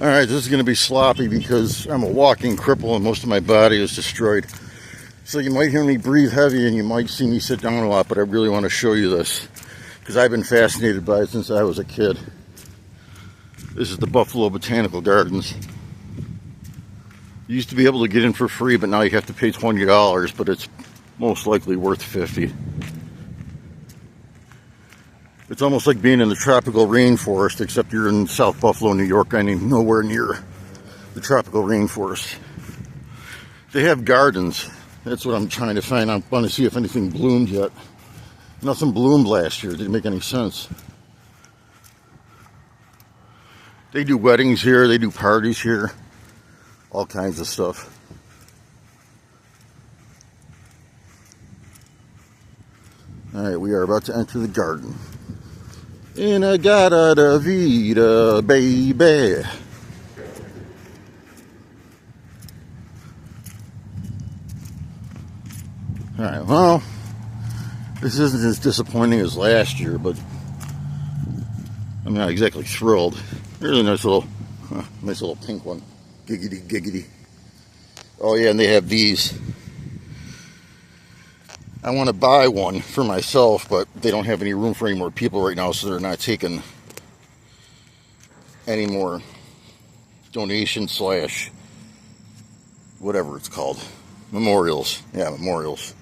Alright, this is going to be sloppy because I'm a walking cripple and most of my body is destroyed. So you might hear me breathe heavy and you might see me sit down a lot, but I really want to show you this because I've been fascinated by it since I was a kid. This is the Buffalo Botanical Gardens. You used to be able to get in for free, but now you have to pay $20, but it's most likely worth $50. It's almost like being in the tropical rainforest, except you're in South Buffalo, New York. I mean, nowhere near the tropical rainforest. They have gardens. That's what I'm trying to find. I want to see if anything bloomed yet. Nothing bloomed last year. It didn't make any sense. They do weddings here. They do parties here. All kinds of stuff. Alright, we are about to enter the garden. Inagata da vida, baby. Alright, well, this isn't as disappointing as last year, but I'm not exactly thrilled. Here's a nice little pink one. Giggity, giggity. Oh yeah, and they have these. I want to buy one for myself, but they don't have any room for any more people right now, so they're not taking any more donations / whatever it's called. Memorials. Yeah, memorials.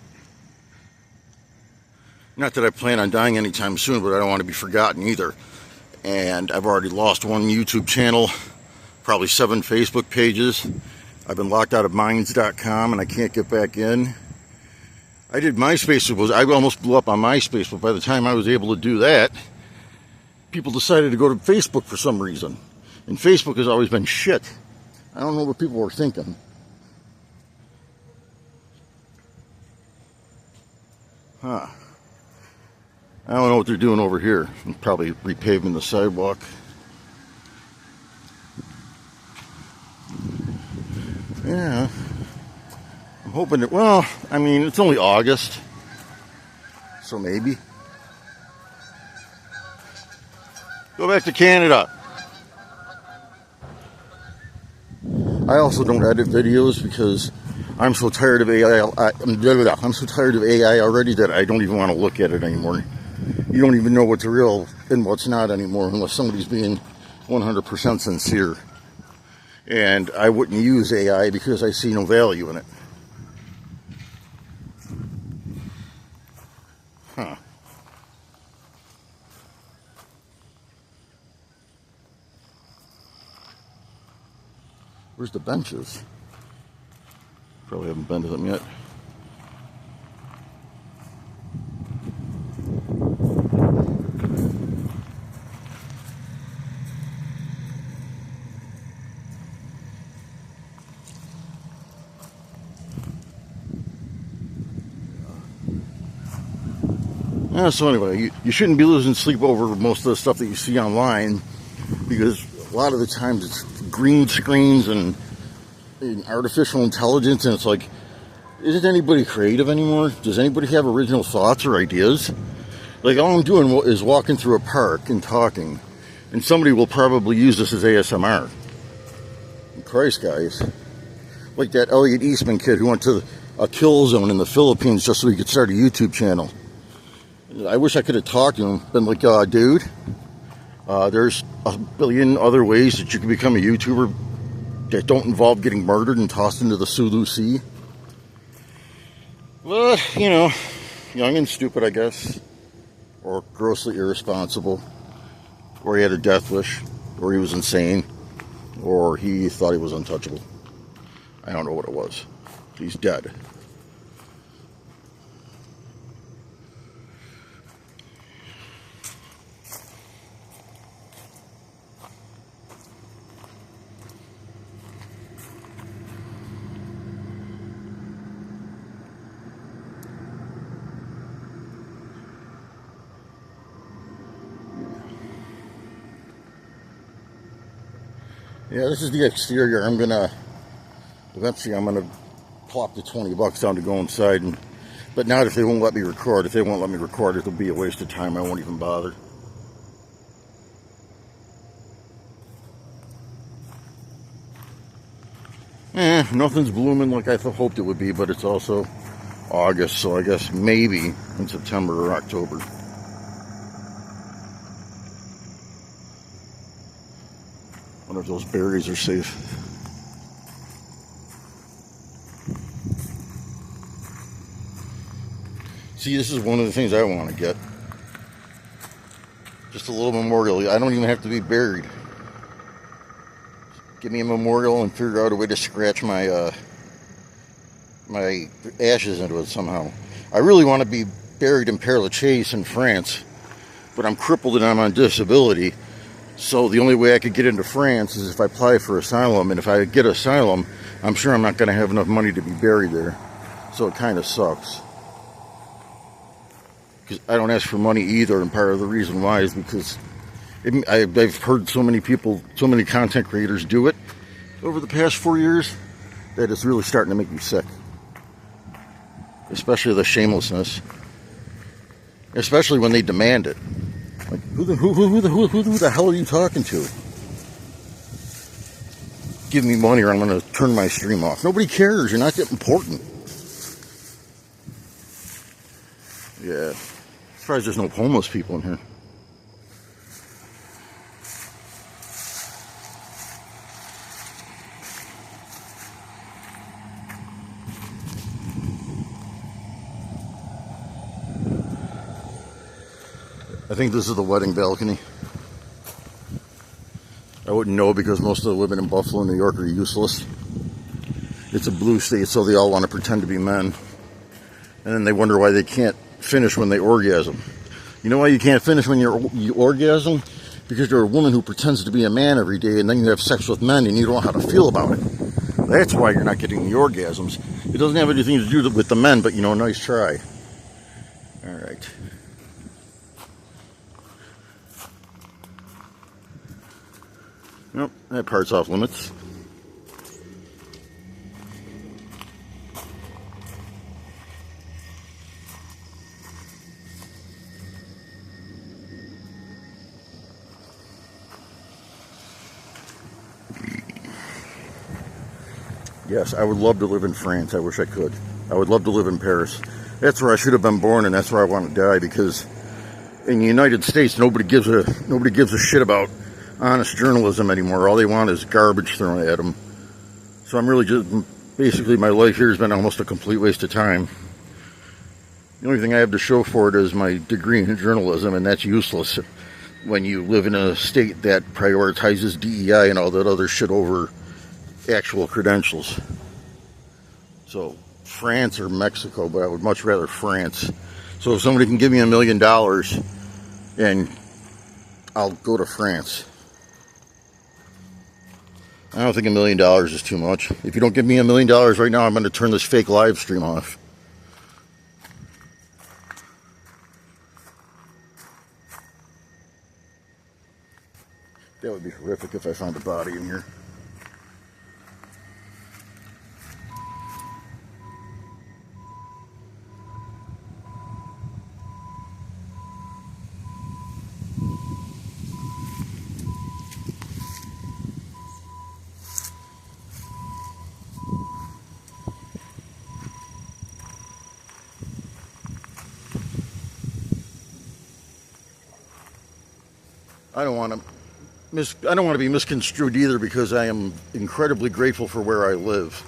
Not that I plan on dying anytime soon, but I don't want to be forgotten either. And I've already lost one YouTube channel, probably 7 Facebook pages. I've been locked out of minds.com and I can't get back in. I did MySpace. I almost blew up on MySpace, but by the time I was able to do that, people decided to go to Facebook for some reason. And Facebook has always been shit. I don't know what people were thinking. Huh. I don't know what they're doing over here. Probably repaving the sidewalk. Yeah. I'm hoping that, well, I mean, it's only August. So maybe. Go back to Canada. I also don't edit videos because I'm so tired of AI. I'm so tired of AI already that I don't even want to look at it anymore. You don't even know what's real and what's not anymore unless somebody's being 100% sincere. And I wouldn't use AI because I see no value in it. Huh. Where's the benches? Probably haven't been to them yet. So anyway, you shouldn't be losing sleep over most of the stuff that you see online because a lot of the times it's green screens and artificial intelligence, and it's like, isn't anybody creative anymore? Does anybody have original thoughts or ideas? Like, all I'm doing is walking through a park and talking, and somebody will probably use this as ASMR. Christ, guys. Like that Elliot Eastman kid who went to a kill zone in the Philippines just so he could start a YouTube channel. I wish I could have talked to him, been like, dude, there's a billion other ways that you can become a YouTuber that don't involve getting murdered and tossed into the Sulu Sea. But, you know, young and stupid, I guess. Or grossly irresponsible. Or he had a death wish. Or he was insane. Or he thought he was untouchable. I don't know what it was. He's dead. Yeah, this is the exterior. Eventually I'm gonna plop the $20 down to go inside, but not if they won't let me record. If they won't let me record, it'll be a waste of time. I won't even bother. Nothing's blooming like I hoped it would be, but it's also August, so I guess maybe in September or October. I wonder if those berries are safe. See, this is one of the things I want to get. Just a little memorial. I don't even have to be buried. Give me a memorial and figure out a way to scratch my my ashes into it somehow. I really want to be buried in Père Lachaise in France, but I'm crippled and I'm on disability. So the only way I could get into France is if I apply for asylum, and if I get asylum, I'm sure I'm not going to have enough money to be buried there. So it kind of sucks. Because I don't ask for money either, and part of the reason why is because I've heard so many people, so many content creators do it over the past 4 years that it's really starting to make me sick. Especially the shamelessness. Especially when they demand it. Like, who the hell are you talking to? Give me money or I'm going to turn my stream off. Nobody cares. You're not that important. Yeah. Surprised there's no homeless people in here. I think this is the wedding balcony. I wouldn't know because most of the women in Buffalo, New York are useless. It's a blue state, so they all want to pretend to be men. And then they wonder why they can't finish when they orgasm. You know why you can't finish when you orgasm? Because you're a woman who pretends to be a man every day, and then you have sex with men and you don't know how to feel about it. That's why you're not getting the orgasms. It doesn't have anything to do with the men, but nice try. All right. Nope, that part's off limits. Yes, I would love to live in France. I wish I could. I would love to live in Paris. That's where I should have been born, and that's where I want to die, because in the United States, nobody gives a shit about honest journalism anymore. All they want is garbage thrown at them. So I'm really just, basically my life here has been almost a complete waste of time. The only thing I have to show for it is my degree in journalism, and that's useless when you live in a state that prioritizes DEI and all that other shit over actual credentials. So France or Mexico, but I would much rather France. So if somebody can give me $1 million, and I'll go to France. I don't think $1 million is too much. If you don't give me $1 million right now, I'm going to turn this fake live stream off. That would be horrific if I found a body in here. I don't want to be misconstrued either, because I am incredibly grateful for where I live.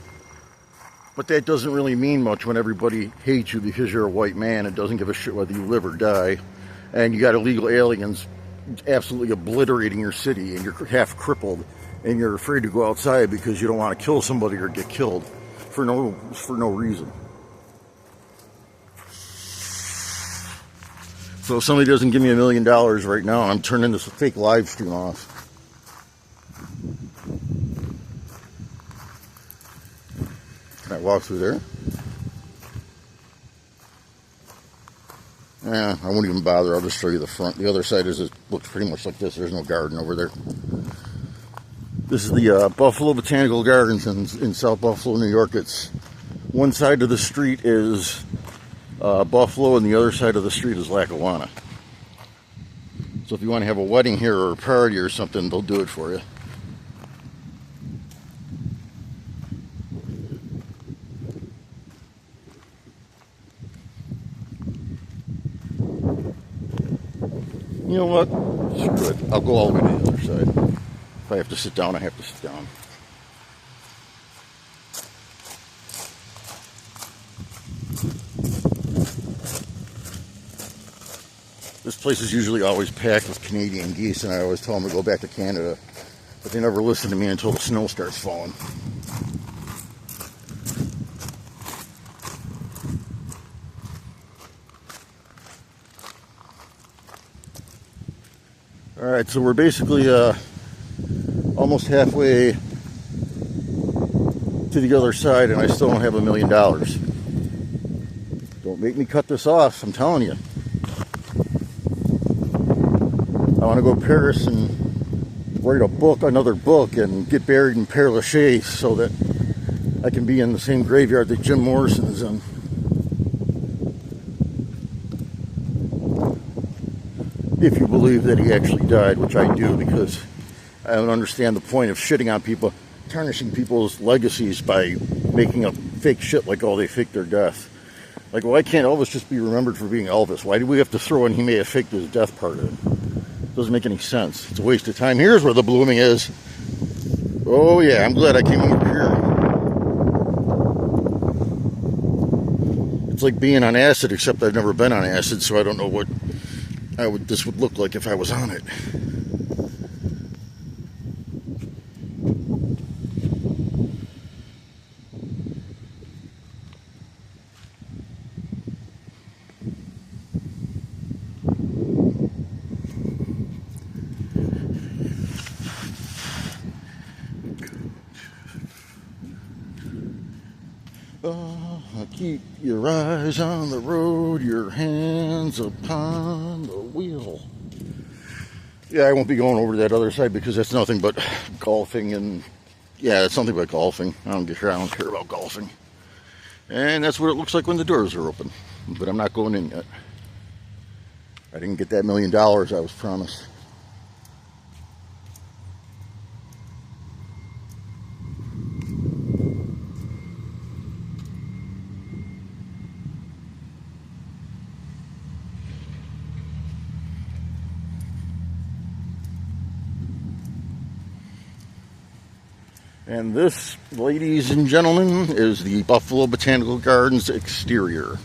But that doesn't really mean much when everybody hates you because you're a white man and doesn't give a shit whether you live or die. And you got illegal aliens absolutely obliterating your city, and you're half crippled, and you're afraid to go outside because you don't want to kill somebody or get killed for no reason. So if somebody doesn't give me $1 million right now, I'm turning this fake live stream off. Can I walk through there? Yeah, I won't even bother. I'll just show you the front. The other side looks pretty much like this. There's no garden over there. This is the Buffalo Botanical Gardens in South Buffalo, New York. It's one side of the street is Buffalo, and the other side of the street is Lackawanna. So if you want to have a wedding here or a party or something, they'll do it for you. You know what? Screw it. I'll go all the way to the other side. If I have to sit down, I have to sit down. This place is usually always packed with Canadian geese, and I always tell them to go back to Canada. But they never listen to me until the snow starts falling. Alright, so we're basically almost halfway to the other side, and I still don't have $1 million. Don't make me cut this off, I'm telling you. I want to go to Paris and write a book, another book, and get buried in Père Lachaise so that I can be in the same graveyard that Jim Morrison is in. If you believe that he actually died, which I do, because I don't understand the point of shitting on people, tarnishing people's legacies by making up fake shit like, oh, they faked their death. Like, why can't Elvis just be remembered for being Elvis? Why do we have to throw in he may have faked his death part of it? Doesn't make any sense. It's a waste of time. Here's where the blooming is. Oh yeah, I'm glad I came over here. It's like being on acid, except I've never been on acid, so I don't know what this would look like if I was on it. Keep your eyes on the road, your hands upon the wheel. Yeah, I won't be going over to that other side because that's nothing but golfing, and yeah, it's nothing but golfing. I don't care about golfing. And that's what it looks like when the doors are open. But I'm not going in yet. I didn't get that $1 million I was promised. And this, ladies and gentlemen, is the Buffalo Botanical Gardens exterior.